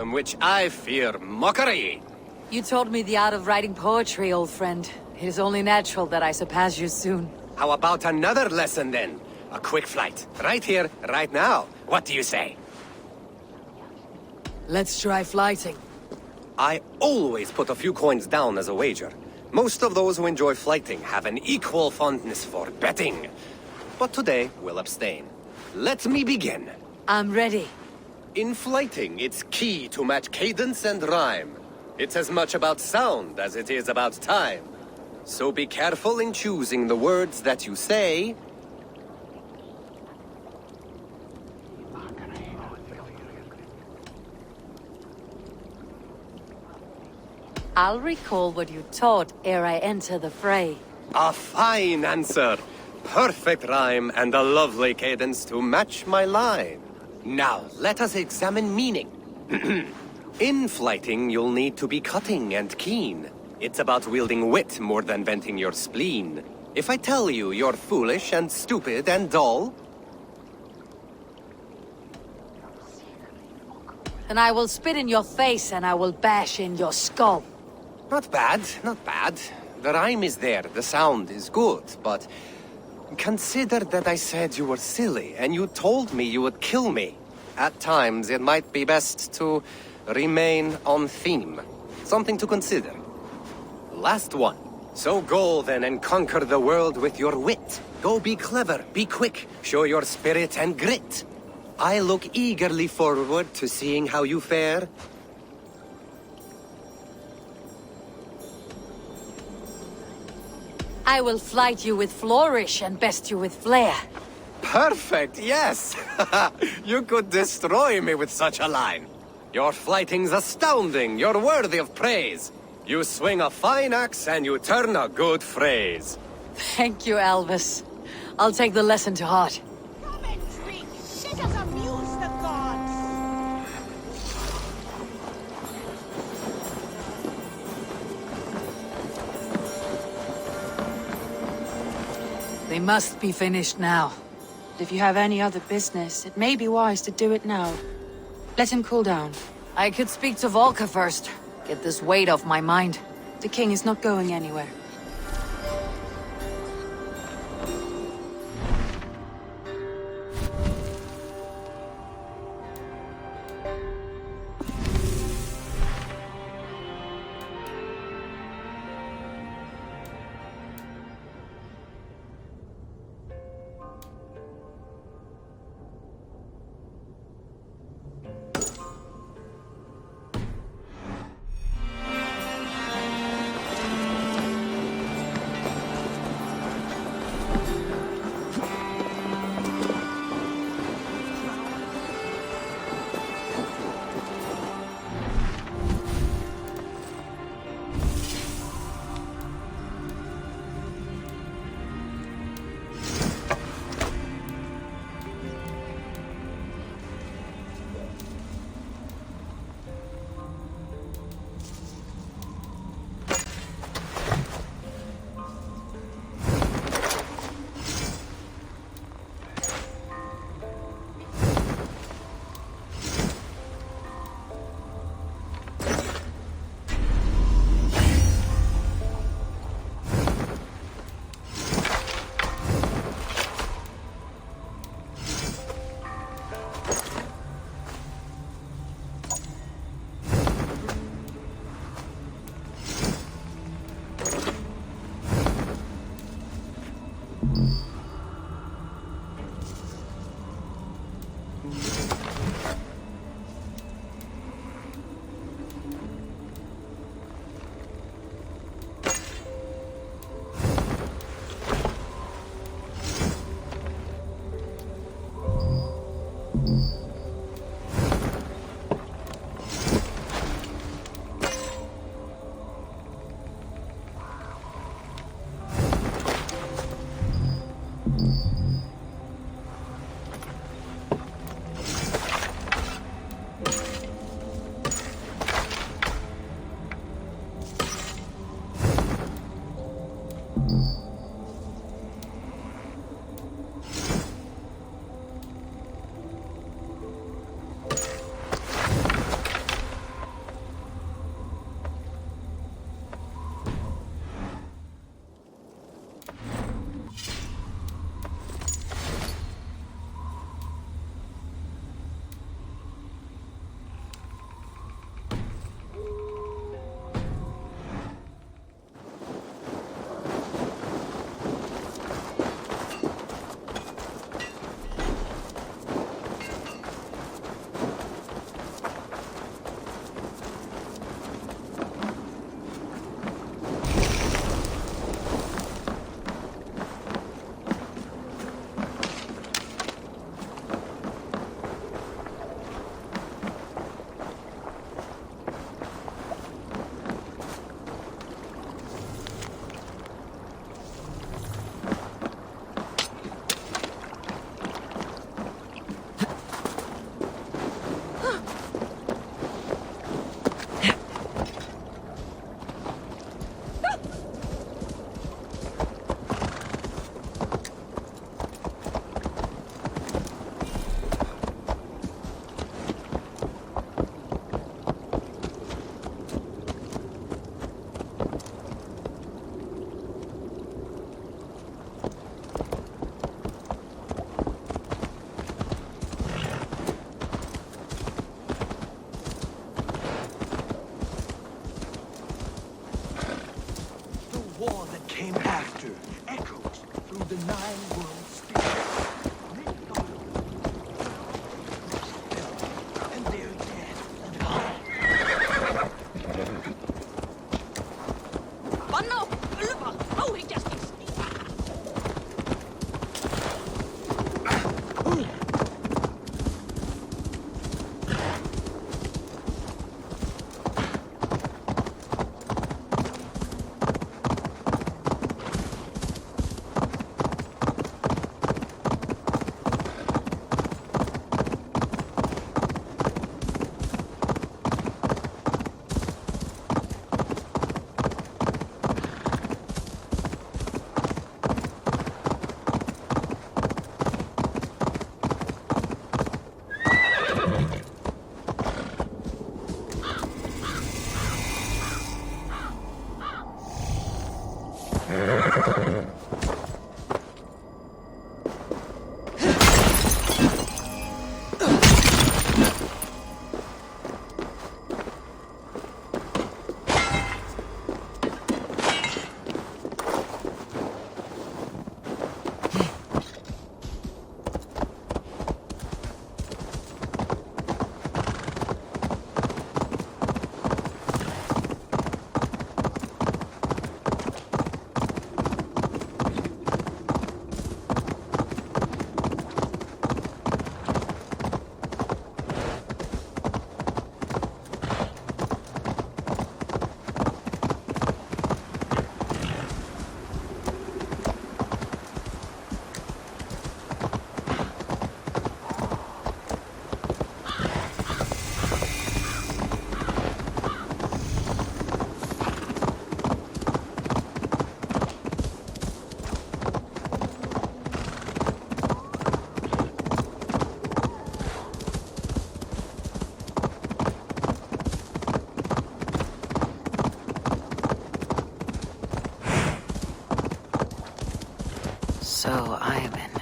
from which I fear mockery. You told me the art of writing poetry, old friend. It is only natural that I surpass you soon. How about another lesson then? A quick flight. Right here, right now. What do you say? Let's try flighting. I always put a few coins down as a wager. Most of those who enjoy flighting have an equal fondness for betting. But today, we'll abstain. Let me begin. I'm ready. In flighting, it's key to match cadence and rhyme. It's as much about sound as it is about time. So be careful in choosing the words that you say. I'll recall what you taught ere I enter the fray. A fine answer. Perfect rhyme and a lovely cadence to match my line. Now, let us examine meaning. In flighting, you'll need to be cutting and keen. It's about wielding wit more than venting your spleen. If I tell you you're foolish and stupid and dull, then I will spit in your face and I will bash in your skull. not bad, not bad. The rhyme is there, the sound is good, but consider that I said you were silly and you told me you would kill me. At times, it might be best to remain on theme. Something to consider. Last one. So go then and conquer the world with your wit. Go be clever, be quick, show your spirit and grit. I look eagerly forward to seeing how you fare. I will flight you with flourish and best you with flair. Perfect, yes! You could destroy me with such a line. Your flighting's astounding, you're worthy of praise. You swing a fine axe and you turn a good phrase. Thank you, Elvis. I'll take the lesson to heart. Come and drink. Let us amuse the gods. They must be finished now. If you have any other business, it may be wise to do it now. Let him cool down. I could speak to Volker first. Get this weight off my mind. The king is not going anywhere.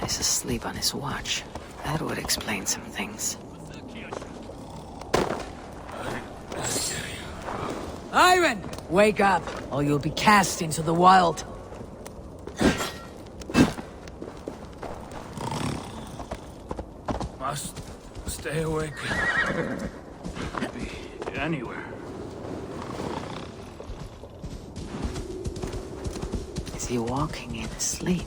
is asleep on his watch. That would explain some things. Iron! Wake up, or you'll be cast into the wild. Must stay awake. Could be anywhere. Is he walking in his sleep?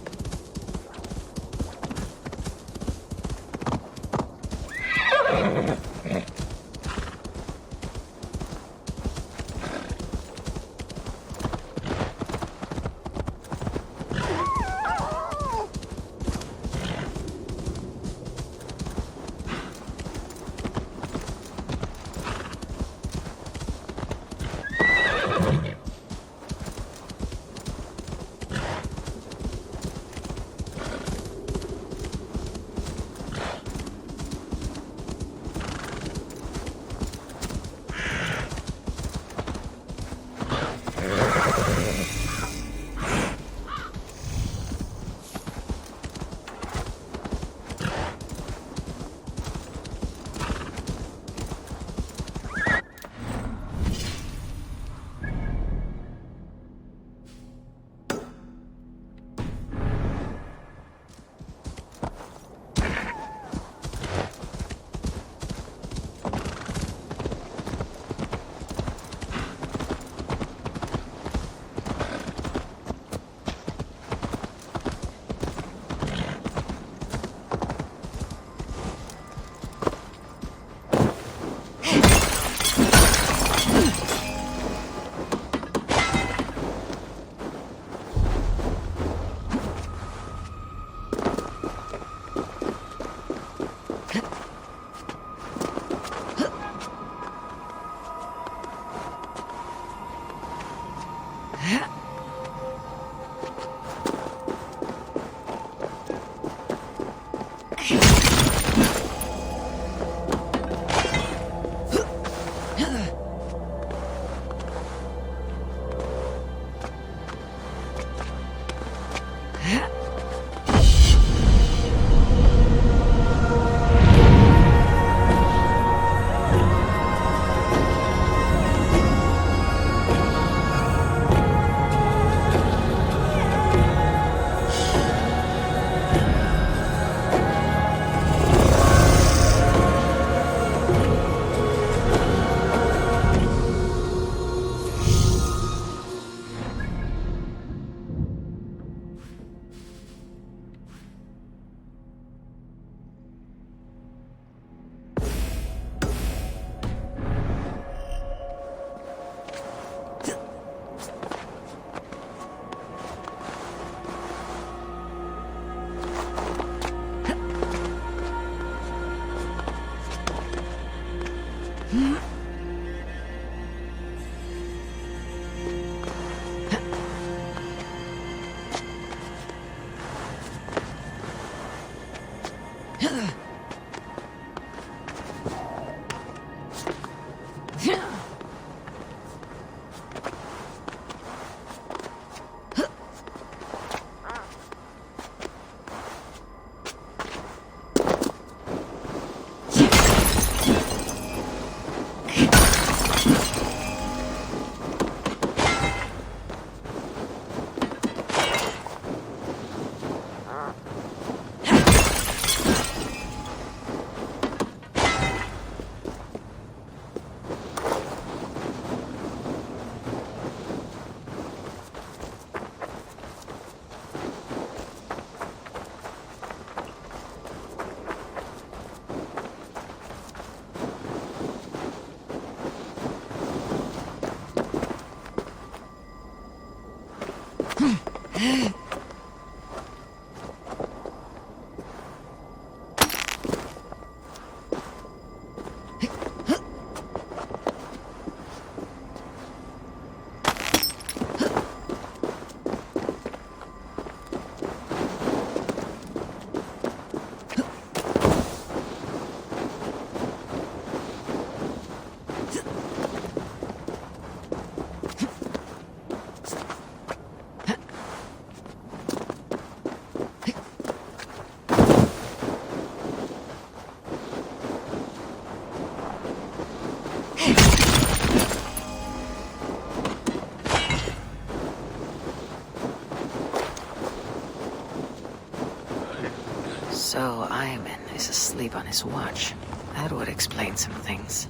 So Ivan is asleep on his watch. That would explain some things.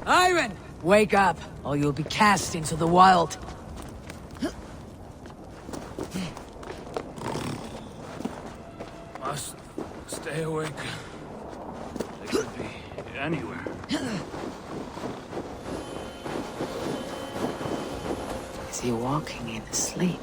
Ivan! Wake up, or you'll be cast into the wild. Must stay awake. They could be anywhere. Is he walking in his sleep?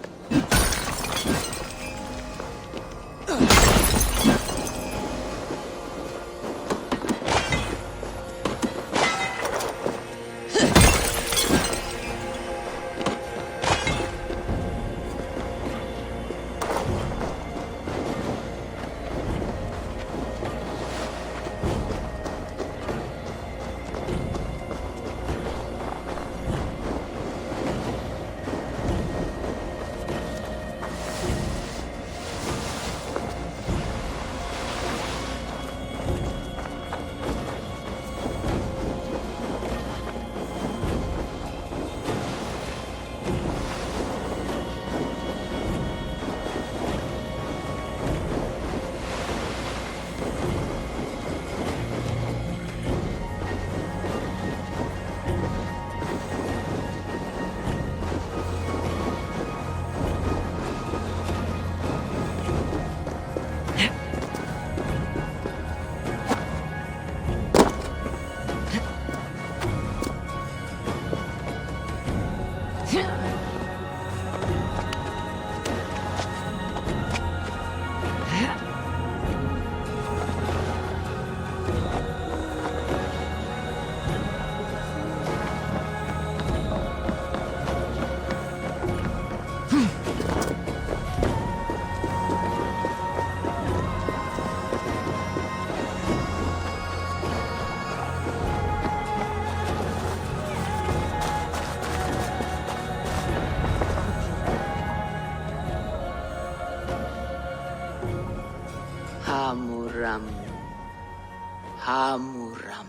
Hamuram.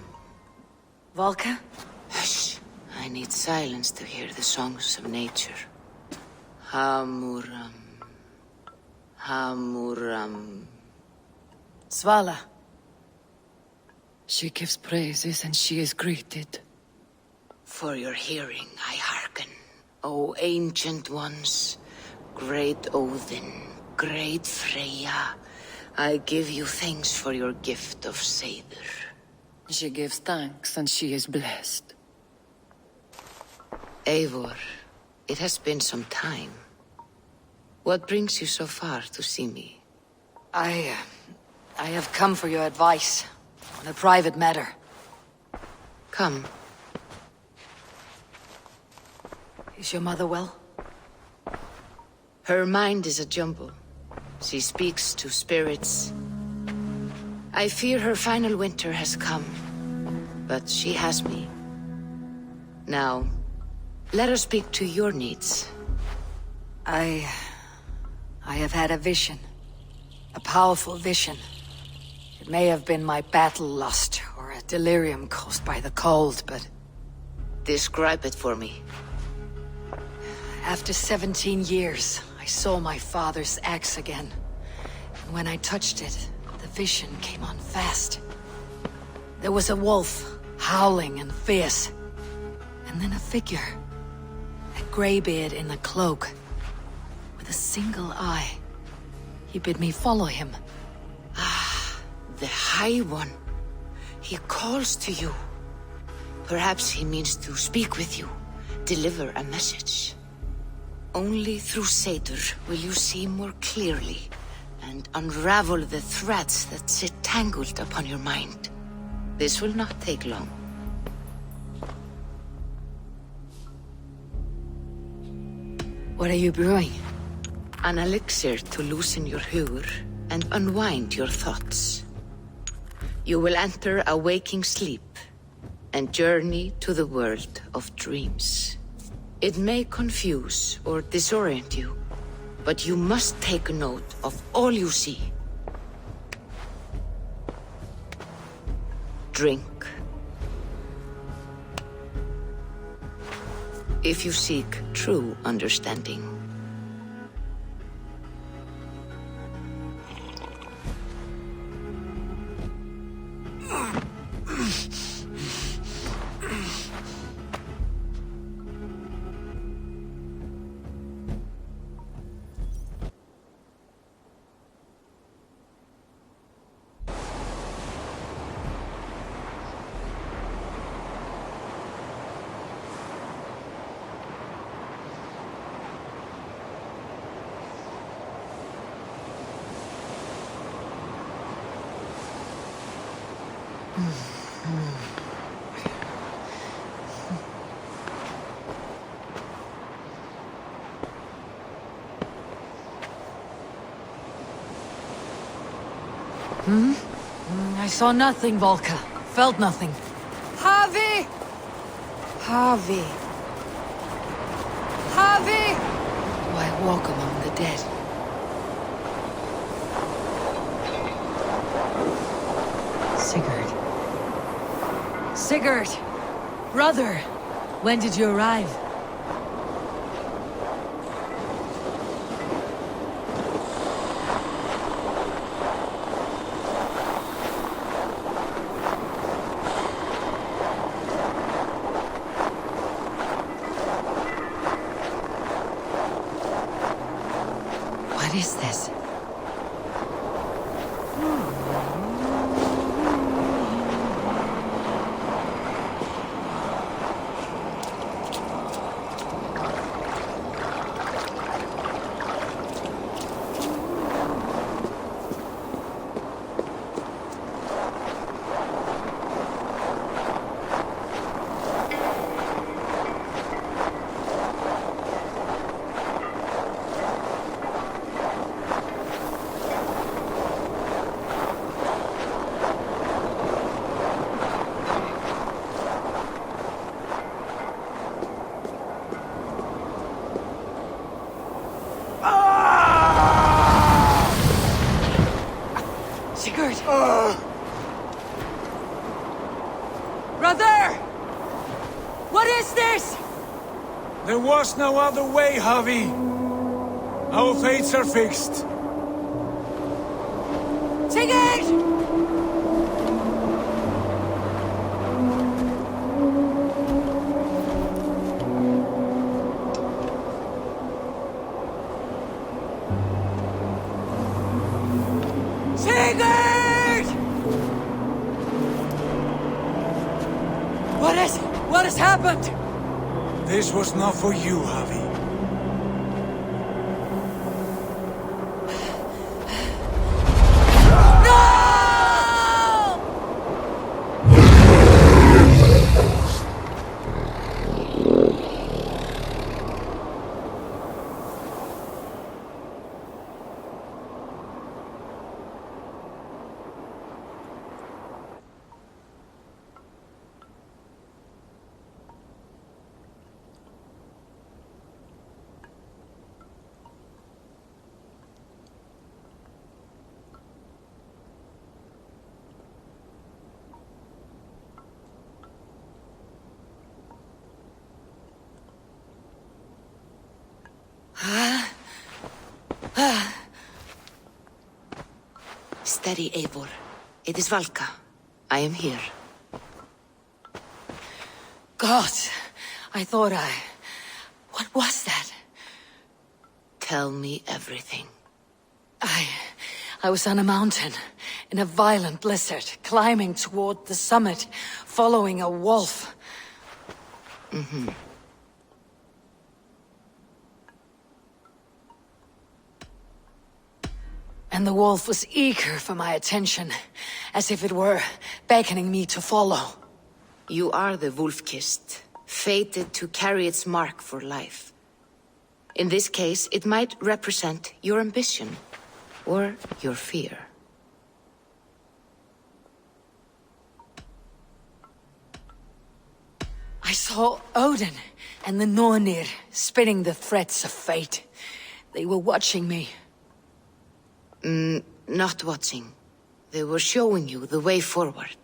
Volka? Hush. I need silence to hear the songs of nature. Hamuram. Hamuram. Svala. She gives praises and she is greeted. For your hearing I hearken, O ancient ones, great Odin, great Freya. I give you thanks for your gift of Seidr. She gives thanks and she is blessed. Eivor, it has been some time. What brings you so far to see me? I have come for your advice on a private matter. Come. Is your mother well? Her mind is a jumble. She speaks to spirits. I fear her final winter has come, but she has me. Now, let us speak to your needs. I have had a vision. A powerful vision. It may have been my battle lust, or a delirium caused by the cold, but... Describe it for me. After 17 years, I saw my father's axe again. And when I touched it, the vision came on fast. There was a wolf, howling and fierce. And then a figure. A greybeard in a cloak. With a single eye. He bid me follow him. Ah, the High One. He calls to you. Perhaps he means to speak with you, deliver a message. Only through Seidr will you see more clearly and unravel the threads that sit tangled upon your mind. This will not take long. What are you brewing? An elixir to loosen your hugur and unwind your thoughts. You will enter a waking sleep and journey to the world of dreams. It may confuse or disorient you, but you must take note of all you see. Drink. if you seek true understanding. I saw nothing, Volka. Felt nothing. Harvey! Harvey. Harvey! Why walk among the dead? Sigurd. Sigurd! Brother! When did you arrive? What is this? Sigurd! Brother! What is this? There was no other way, Javi. Our fates are fixed. Sigurd! Sigurd! What has happened? This was not for you, Javi. Steady, Eivor. It is Valka. I am here. God, I thought What was that? Tell me everything. I was on a mountain, in a violent blizzard, climbing toward the summit, following a wolf. And the wolf was eager for my attention, as if it were beckoning me to follow. You are the wolf-kissed, fated to carry its mark for life. In this case, it might represent your ambition, or your fear. I saw Odin and the Nornir spitting the threats of fate. They were watching me. Not watching. They were showing you the way forward.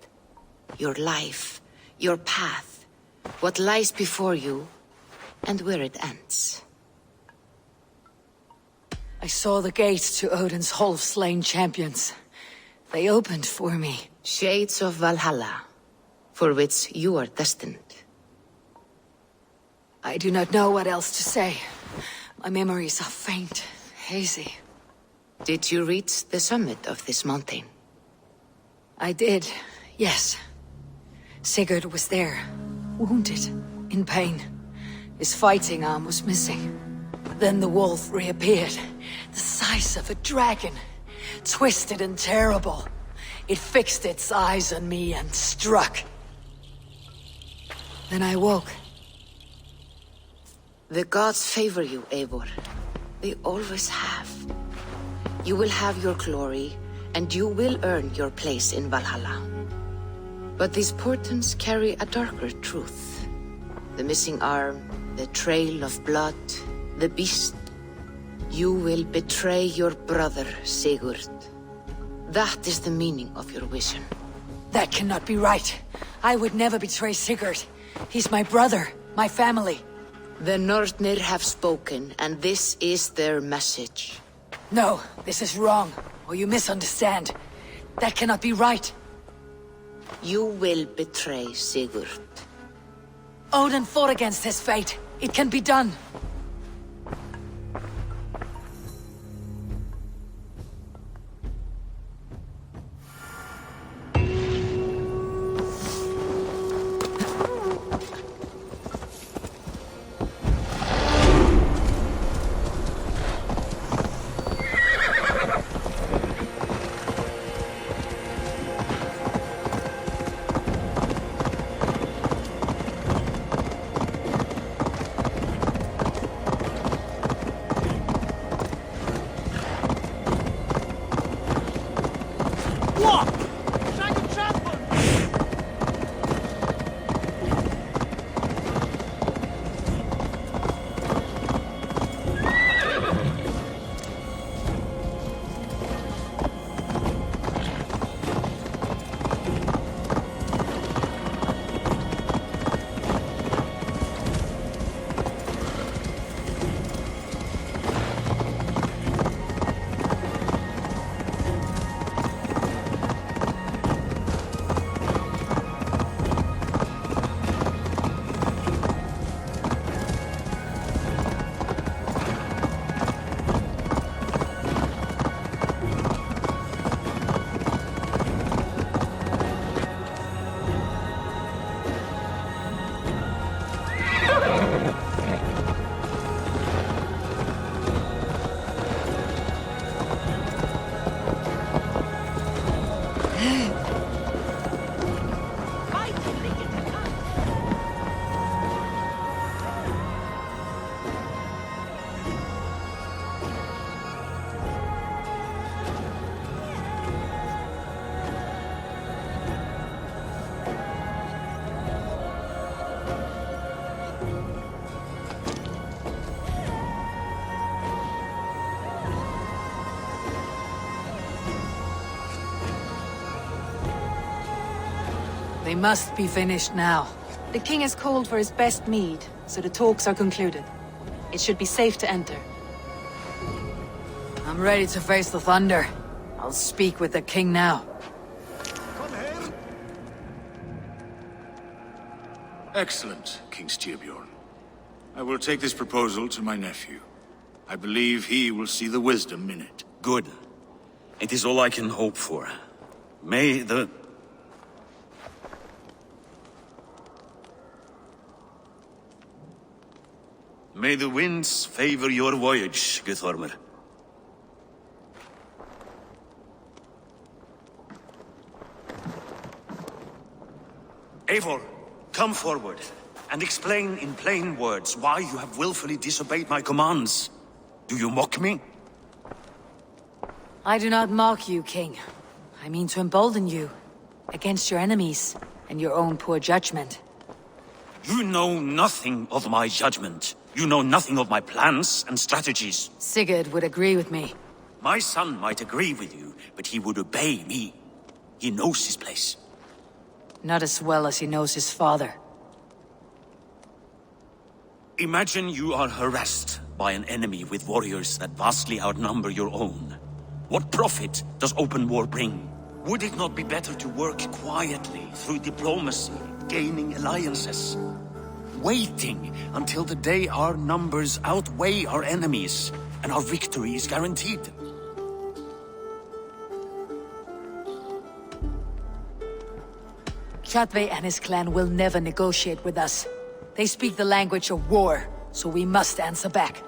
Your life, your path, what lies before you, and where it ends. I saw the gates to Odin's Hall of Slain Champions. They opened for me. Shades of Valhalla, for which you are destined. I do not know what else to say. My memories are faint, hazy. Did you reach the summit of this mountain? I did, yes. Sigurd was there, wounded, in pain. His fighting arm was missing. Then the wolf reappeared, the size of a dragon, twisted and terrible. It fixed its eyes on me and struck. Then I woke. The gods favor you, Eivor. They always have. You will have your glory, and you will earn your place in Valhalla. But these portents carry a darker truth. The missing arm, the trail of blood, the beast. You will betray your brother, Sigurd. That is the meaning of your vision. That cannot be right. I would never betray Sigurd. He's my brother, my family. The Nornir have spoken, and this is their message. No, this is wrong, or you misunderstand. That cannot be right. You will betray Sigurd. Odin fought against his fate. It can be done. They must be finished now. The king has called for his best mead, so the talks are concluded. It should be safe to enter. I'm ready to face the thunder. I'll speak with the king now. Excellent, King Styrbjorn. I will take this proposal to my nephew. I believe he will see the wisdom in it. Good. It is all I can hope for. May the winds favor your voyage, Guthormr. Eivor, come forward, and explain in plain words why you have willfully disobeyed my commands. Do you mock me? I do not mock you, king. I mean to embolden you, against your enemies, and your own poor judgment. You know nothing of my judgment. You know nothing of my plans and strategies. Sigurd would agree with me. My son might agree with you, but he would obey me. He knows his place. Not as well as he knows his father. Imagine you are harassed by an enemy with warriors that vastly outnumber your own. What profit does open war bring? Would it not be better to work quietly through diplomacy, gaining alliances? Waiting until the day our numbers outweigh our enemies and our victory is guaranteed. Kjotve and his clan will never negotiate with us. They speak the language of war, so we must answer back.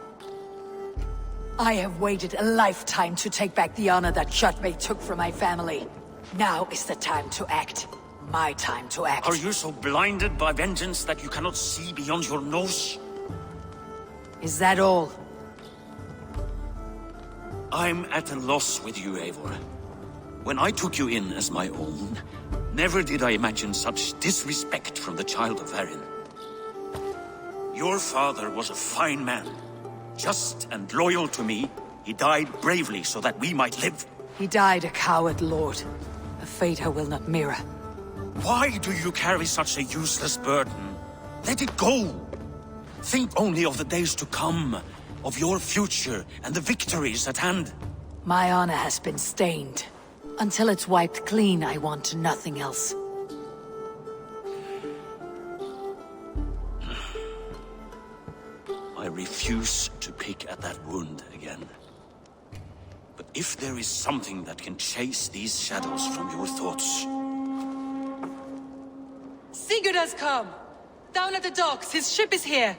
I have waited a lifetime to take back the honor that Kjotve took from my family. Now is the time to act. My time to act. Are you so blinded by vengeance that you cannot see beyond your nose? Is that all? I'm at a loss with you, Eivor. When I took you in as my own, never did I imagine such disrespect from the child of Varin. Your father was a fine man. Just and loyal to me, he died bravely so that we might live. He died a coward, Lord. A fate I will not mirror. Why do you carry such a useless burden? Let it go! Think only of the days to come, of your future and the victories at hand. My honor has been stained. Until it's wiped clean, I want nothing else. I refuse to pick at that wound again. But if there is something that can chase these shadows from your thoughts... Sigurd has come! Down at the docks, his ship is here!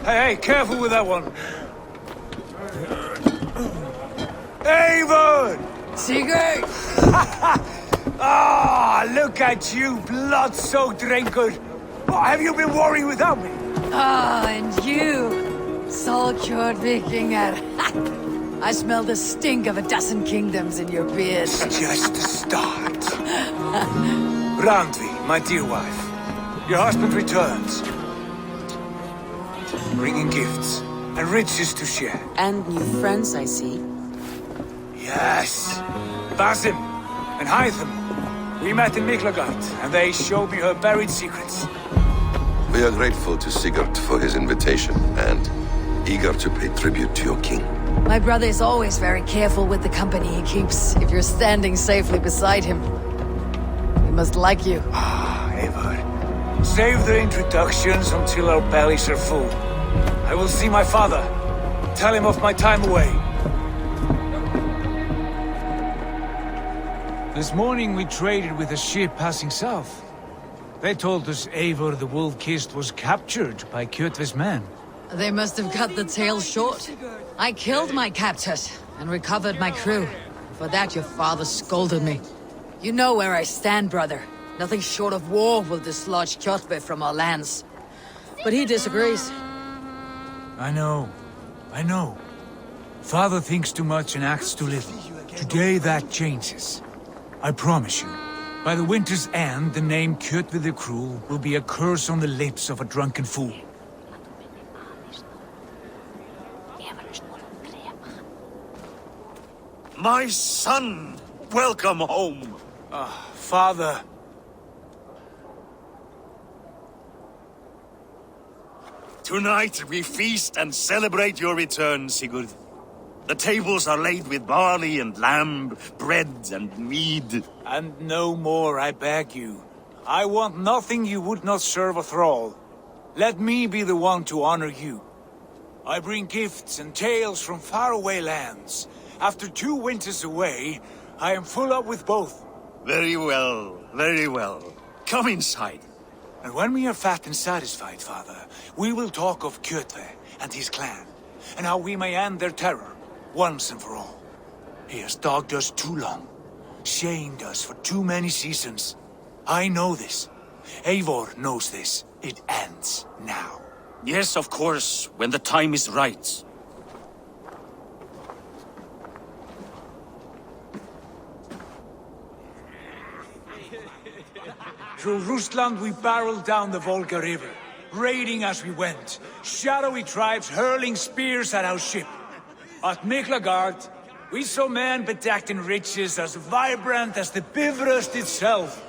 Hey, careful with that one. Eivor! Sigurd! Ah, look at you, blood-soaked drinkard. What have you been worrying without me? Ah, and you, soul-cured Vikinger. I smell the stink of a dozen kingdoms in your beard. It's just the start. Randvi, my dear wife, your husband returns. Bringing gifts and riches to share. And new friends, I see. Yes. Basim and Hytham. We met in Miklagard, and they showed me her buried secrets. We are grateful to Sigurd for his invitation, and eager to pay tribute to your king. My brother is always very careful with the company he keeps, if you're standing safely beside him. He must like you. Ah, Eivor. Save the introductions until our bellies are full. I will see my father. Tell him of my time away. This morning we traded with a ship passing south. They told us Eivor the Wolf-Kissed was captured by Kjotve's men. They must have cut the tail short. I killed my captors and recovered my crew. For that your father scolded me. You know where I stand, brother. Nothing short of war will dislodge Kjotve from our lands. But he disagrees. I know. Father thinks too much and acts too little. Today that changes. I promise you. By the winter's end, the name Kjotve the Cruel will be a curse on the lips of a drunken fool. My son! Welcome home! Father. Tonight we feast and celebrate your return, Sigurd. The tables are laid with barley and lamb, bread and mead. And no more, I beg you. I want nothing you would not serve a thrall. Let me be the one to honor you. I bring gifts and tales from faraway lands. After 2 winters away, I am full up with both. Very well, very well. Come inside. And when we are fat and satisfied, Father, we will talk of Kjotve and his clan, and how we may end their terror, once and for all. He has dogged us too long, shamed us for too many seasons. I know this. Eivor knows this. It ends now. Yes, of course, when the time is right. Through Rusland we barreled down the Volga River, raiding as we went, shadowy tribes hurling spears at our ship. At Miklagard, we saw men bedecked in riches as vibrant as the Bifrost itself.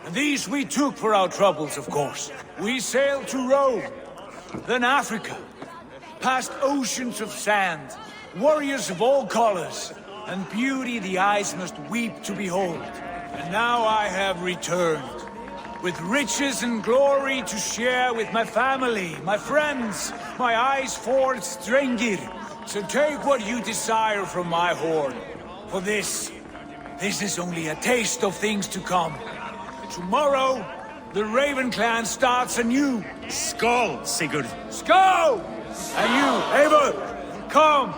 And these we took for our troubles, of course. We sailed to Rome, then Africa, past oceans of sand, warriors of all colors, and beauty the eyes must weep to behold. And now I have returned, with riches and glory to share with my family, my friends, my eyes-forged Strengir. So take what you desire from my hoard. For this is only a taste of things to come. Tomorrow, the Raven clan starts anew. Skål, Sigurd. Skål! And you, Eivor, come.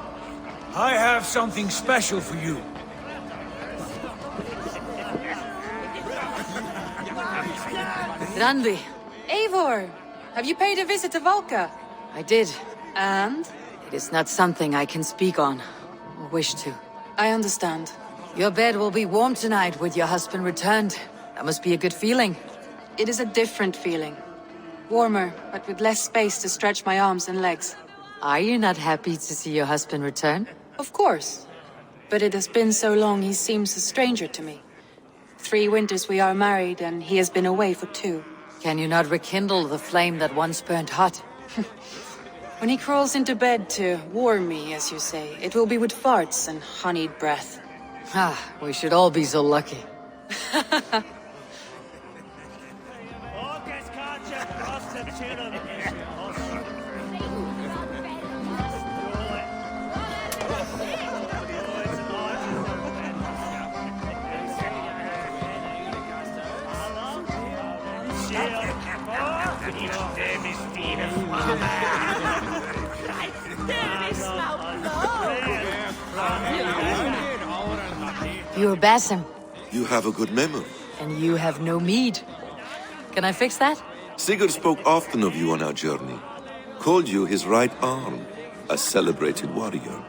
I have something special for you. Randvi, Eivor! Have you paid a visit to Valka? I did. And? It is not something I can speak on, or wish to. I understand. Your bed will be warm tonight with your husband returned. That must be a good feeling. It is a different feeling. Warmer, but with less space to stretch my arms and legs. Are you not happy to see your husband return? Of course. But it has been so long he seems a stranger to me. 3 winters we are married, and he has been away for 2. Can you not rekindle the flame that once burned hot? When he crawls into bed to warm me, as you say, it will be with farts and honeyed breath. Ah, we should all be so lucky. You're Basim, You have a good memory. and you have no mead. Can I fix that? Sigurd spoke often of you on our journey. Called you his right arm, a celebrated warrior.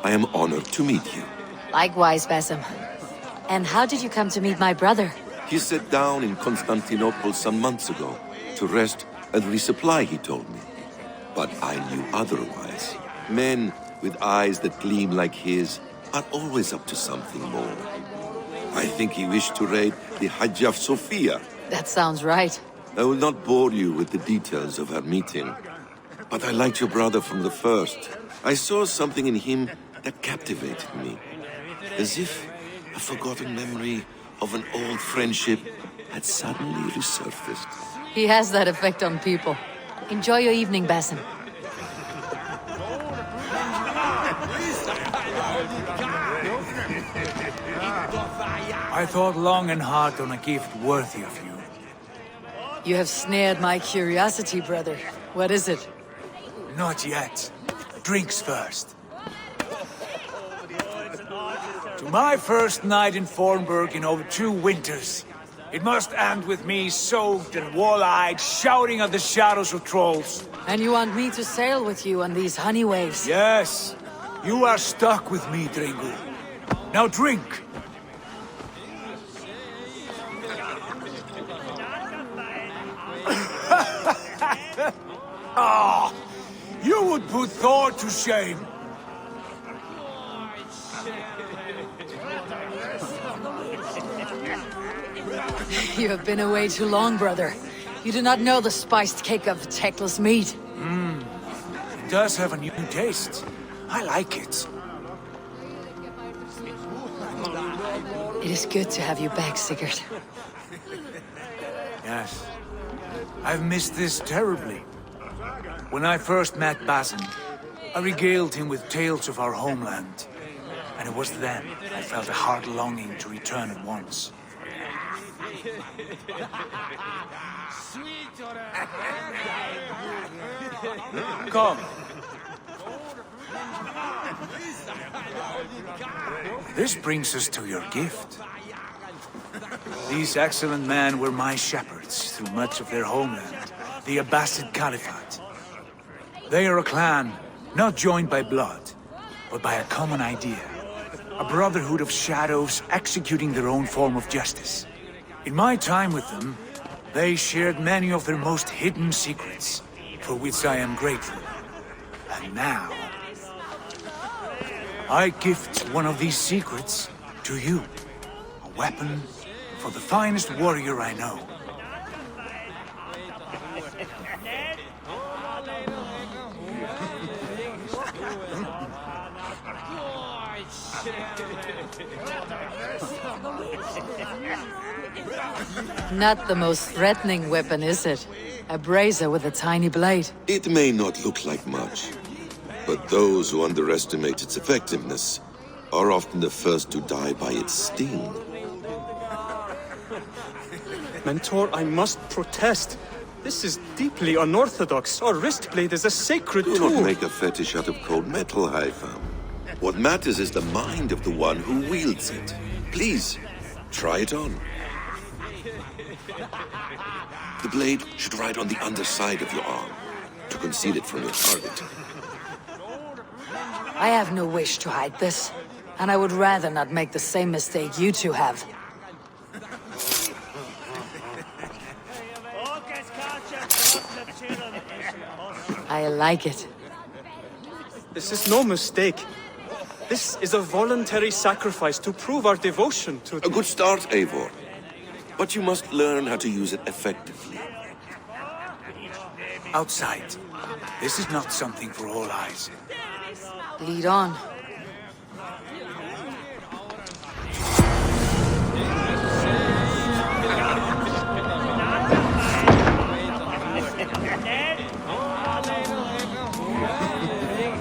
I am honored to meet you. Likewise, Basim. And how did you come to meet my brother? He sat down in Constantinople some months ago to rest and resupply, he told me. But I knew otherwise. Men with eyes that gleam like his are always up to something more. I think he wished to raid the Hagia Sophia. That sounds right. I will not bore you with the details of our meeting. But I liked your brother from the first. I saw something in him that captivated me. As if a forgotten memory of an old friendship had suddenly resurfaced. He has that effect on people. Enjoy your evening, Basim. I thought long and hard on a gift worthy of you. You have snared my curiosity, brother. What is it? Not yet. Drinks first. To my first night in Fornburg in over 2 winters. It must end with me soaked and wall-eyed, shouting at the shadows of trolls. And you want me to sail with you on these honey waves? Yes, you are stuck with me, Dringu. Now drink. Ah, you would put Thor to shame. You have been away too long, brother. You do not know the spiced cake of Teclis meat. It does have a new taste. I like it. It is good to have you back, Sigurd. Yes. I've missed this terribly. When I first met Basim, I regaled him with tales of our homeland. And it was then I felt a heart longing to return at once. Come, This brings us to your gift. These excellent men were my shepherds through much of their homeland, the Abbasid Caliphate. They are a clan, not joined by blood, but by a common idea. A brotherhood of shadows executing their own form of justice. In my time with them, they shared many of their most hidden secrets, for which I am grateful. And now, I gift one of these secrets to you. A weapon for the finest warrior I know. Not the most threatening weapon, is it? A brazier with a tiny blade. It may not look like much, but those who underestimate its effectiveness are often the first to die by its sting. Mentor, I must protest. This is deeply unorthodox. Our wrist blade is a sacred Do tool. not make a fetish out of cold metal, Eivor. What matters is the mind of the one who wields it. Please, try it on. The blade should ride on the underside of your arm, to conceal it from your target. I have no wish to hide this, and I would rather not make the same mistake you two have. I like it. This is no mistake. This is a voluntary sacrifice to prove our devotion to... A good start, Eivor. But you must learn how to use it effectively. Outside. This is not something for all eyes. Lead on.